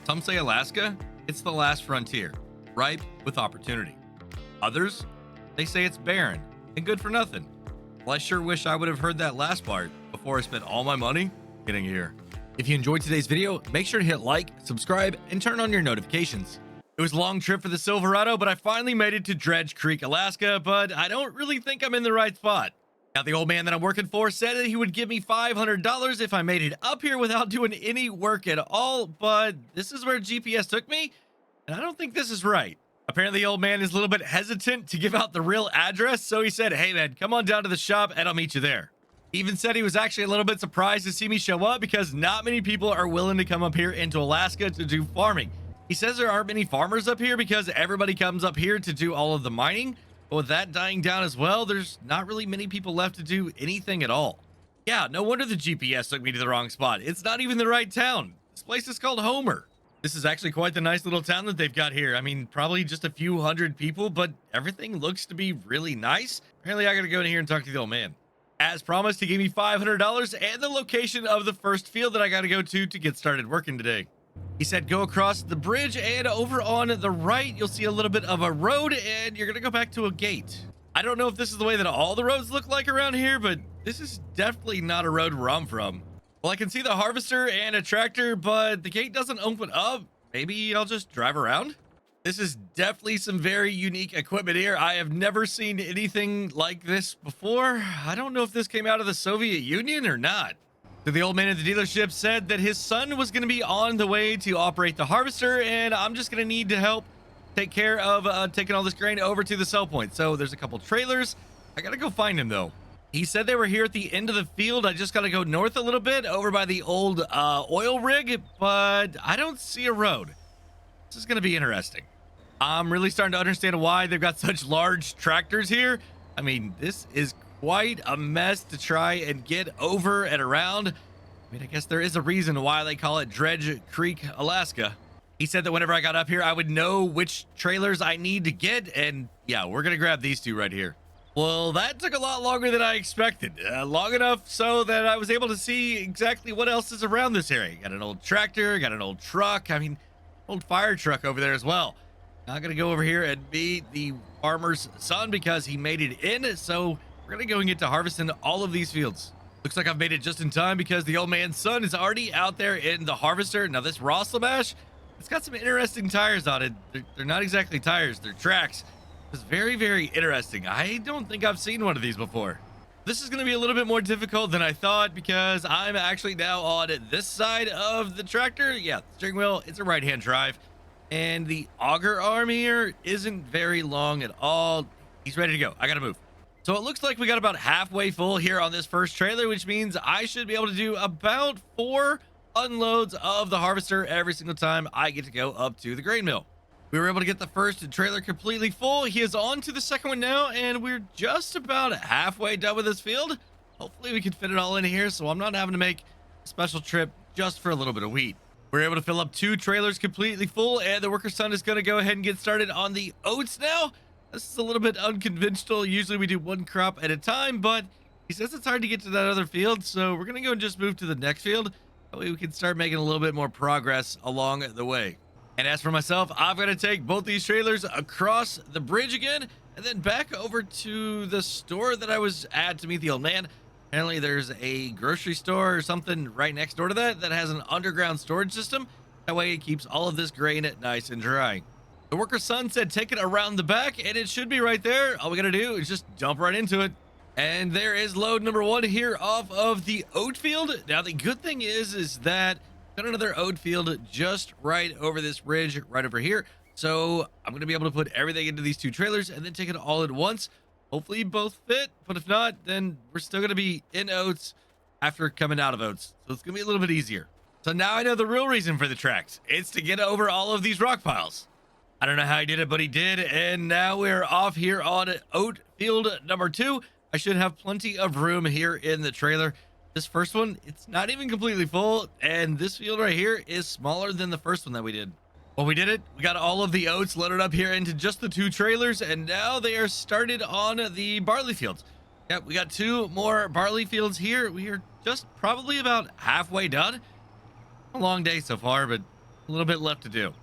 Some say Alaska, it's the last frontier, ripe with opportunity. Others, they say it's barren and good for nothing. Well, I sure wish I would have heard that last part before I spent all my money getting here. If you enjoyed today's video, make sure to hit like, subscribe, and turn on your notifications. It was a long trip for the Silverado, but I finally made it to Dredge Creek, Alaska, but I don't really think I'm in the right spot. Now, the old man that I'm working for said that he would give me $500 if I made it up here without doing any work at all, but this is where GPS took me, and I don't think this is right. Apparently, the old man is a little bit hesitant to give out the real address, so he said, "Hey man, come on down to the shop and I'll meet you there." He even said he was actually a little bit surprised to see me show up because not many people are willing to come up here into Alaska to do farming. He says there aren't many farmers up here because everybody comes up here to do all of the mining. But with that dying down as well, there's not really many people left to do anything at all. Yeah, no wonder the GPS took me to the wrong spot. It's not even the right town. This place is called Homer. This is actually quite the nice little town that they've got here. I mean, probably just a few hundred people, but everything looks to be really nice. Apparently, I gotta go in here and talk to the old man. As promised, he gave me $500 and the location of the first field that I gotta go to get started working today. He said go across the bridge and over on the right you'll see a little bit of a road and you're gonna go back to a gate. I don't know if this is the way that all the roads look like around here, but this is definitely not a road where I'm from. Well, I can see the harvester and a tractor, but the gate doesn't open up. Maybe I'll just drive around. This is definitely some very unique equipment here. I have never seen anything like this before. I don't know if this came out of the Soviet Union or not. So the old man at the dealership said that his son was going to be on the way to operate the harvester, and I'm just going to need to help take care of taking all this grain over to the sell point. So there's a couple trailers. I got to go find him, though. He said they were here at the end of the field. I just got to go north a little bit over by the old oil rig, but I don't see a road. This is going to be interesting. I'm really starting to understand why they've got such large tractors here. I mean, this is quite a mess to try and get over and around. I mean, I guess there is a reason why they call it Dredge Creek, Alaska. He said that whenever I got up here, I would know which trailers I need to get. And yeah, we're going to grab these two right here. Well, that took a lot longer than I expected. Long enough so that I was able to see exactly what else is around this area. Got an old tractor, got an old truck. I mean, old fire truck over there as well. I'm going to go over here and meet the farmer's son because he made it in. So we're going to go and get to harvesting all of these fields. Looks like I've made it just in time because the old man's son is already out there in the harvester. Now this Roslamash, it's got some interesting tires on it. They're not exactly tires, they're tracks. It's very, very interesting. I don't think I've seen one of these before. This is going to be a little bit more difficult than I thought because I'm actually now on this side of the tractor. Yeah, steering wheel, it's a right-hand drive. And the auger arm here isn't very long at all. He's ready to go. I got to move. So it looks like we got about halfway full here on this first trailer, which means I should be able to do about 4 unloads of the harvester every single time I get to go up to the grain mill. We were able to get the first trailer completely full. He is on to the second one now, and we're just about halfway done with this field. Hopefully we can fit it all in here, so I'm not having to make a special trip just for a little bit of wheat. We're able to fill up 2 trailers completely full, and the worker's son is going to go ahead and get started on the oats now. This is a little bit unconventional. Usually we do 1 crop at a time, but he says it's hard to get to that other field, so we're going to go and just move to the next field. That way we can start making a little bit more progress along the way. And as for myself, I've got to take both these trailers across the bridge again and then back over to the store that I was at to meet the old man. Apparently there's a grocery store or something right next door to that has an underground storage system. That way it keeps all of this grain nice and dry. The worker's son said take it around the back, and it should be right there. All we gotta do is just dump right into it. And there is load number 1 here off of the oat field. Now the good thing is that got another oat field just right over this bridge right over here. So I'm gonna be able to put everything into these 2 trailers and then take it all at once. Hopefully both fit, but if not, then we're still gonna be in oats after coming out of oats. So it's gonna be a little bit easier. So now I know the real reason for the tracks. It's to get over all of these rock piles. I don't know how he did it, but he did. And now we're off here on oat field number 2. I should have plenty of room here in the trailer. This first one, it's not even completely full. And this field right here is smaller than the first one that we did. Well, we did it. We got all of the oats loaded up here into just the 2 trailers. And now they are started on the barley fields. Yep, we got 2 more barley fields here. We are just probably about halfway done. A long day so far, but A little bit left to do.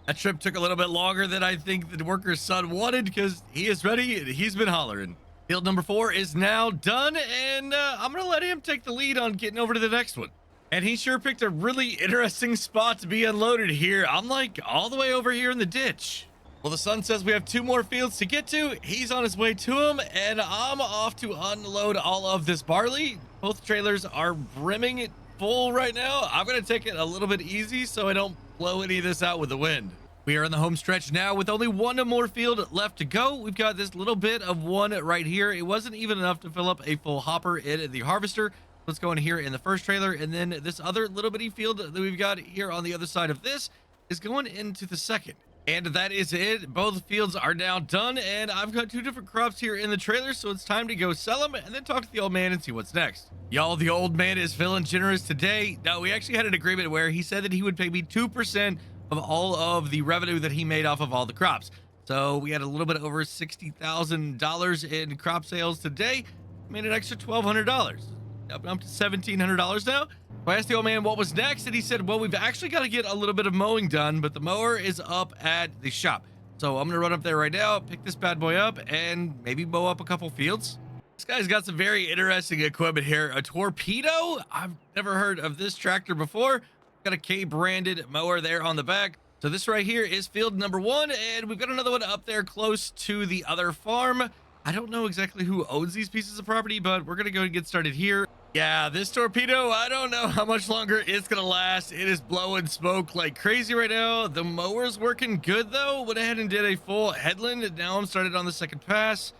That trip took a little bit longer than I think the worker's son wanted because he is ready and he's been hollering. Field number 4 is now done, and I'm going to let him take the lead on getting over to the next one. And he sure picked a really interesting spot to be unloaded here. I'm like all the way over here in the ditch. Well, the son says we have 2 more fields to get to. He's on his way to them, and I'm off to unload all of this barley. Both trailers are brimming full right now. I'm going to take it a little bit easy so I don't blow any of this out with the wind. We are in the home stretch now with only 1 more field left to go. We've got this little bit of one right here. It wasn't even enough to fill up a full hopper in the harvester. Let's go in here in the first trailer, and then this other little bitty field that we've got here on the other side of this is going into the second. And that is it. Both fields are now done, and I've got 2 different crops here in the trailer, so it's time to go sell them and then talk to the old man and see what's next. Y'all, the old man is feeling generous today. Now, we actually had an agreement where he said that he would pay me 2% of all of the revenue that he made off of all the crops. So we had a little bit over $60,000 in crop sales today. Made an extra $1,200. Up to $1,700 now. I asked the old man what was next, and he said, well, we've actually got to get a little bit of mowing done, but the mower is up at the shop. So I'm going to run up there right now, pick this bad boy up, and maybe mow up a couple fields. This guy's got some very interesting equipment here. A torpedo? I've never heard of this tractor before. Got a K-branded mower there on the back. So this right here is field number 1, and we've got another one up there close to the other farm. I don't know exactly who owns these pieces of property, but we're going to go and get started here. Yeah, this torpedo, I don't know how much longer it's going to last. It is blowing smoke like crazy right now. The mower's working good, though. Went ahead and did a full headland, and now I'm started on the second pass.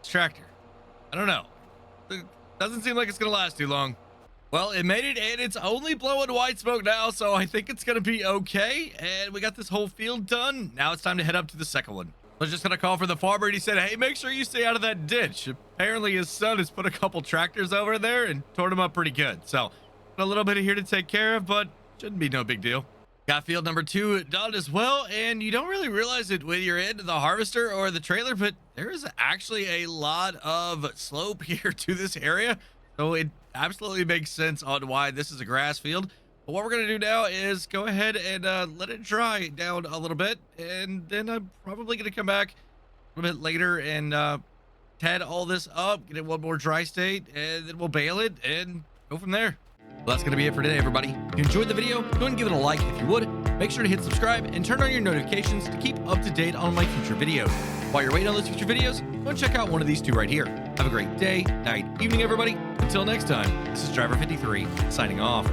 This tractor, I don't know. It doesn't seem like it's going to last too long. Well, it made it, and it's only blowing white smoke now, so I think it's going to be okay. And we got this whole field done. Now it's time to head up to the second one. I was just going to call for the farmer, and he said, hey, make sure you stay out of that ditch. Apparently his son has put a couple tractors over there and torn them up pretty good. So a little bit of here to take care of, but shouldn't be no big deal. Got field number 2 done as well, and you don't really realize it when you're in the harvester or the trailer, but there is actually a lot of slope here to this area. So it absolutely makes sense on why this is a grass field. But what we're going to do now is go ahead and let it dry down a little bit. And then I'm probably going to come back a little bit later and tad all this up, get it one more dry state, and then we'll bale it and go from there. Well, that's going to be it for today, everybody. If you enjoyed the video, go ahead and give it a like if you would. Make sure to hit subscribe and turn on your notifications to keep up to date on my future videos. While you're waiting on those future videos, go and check out one of these 2 right here. Have a great day, night, evening, everybody. Until next time, this is Driver 53 signing off.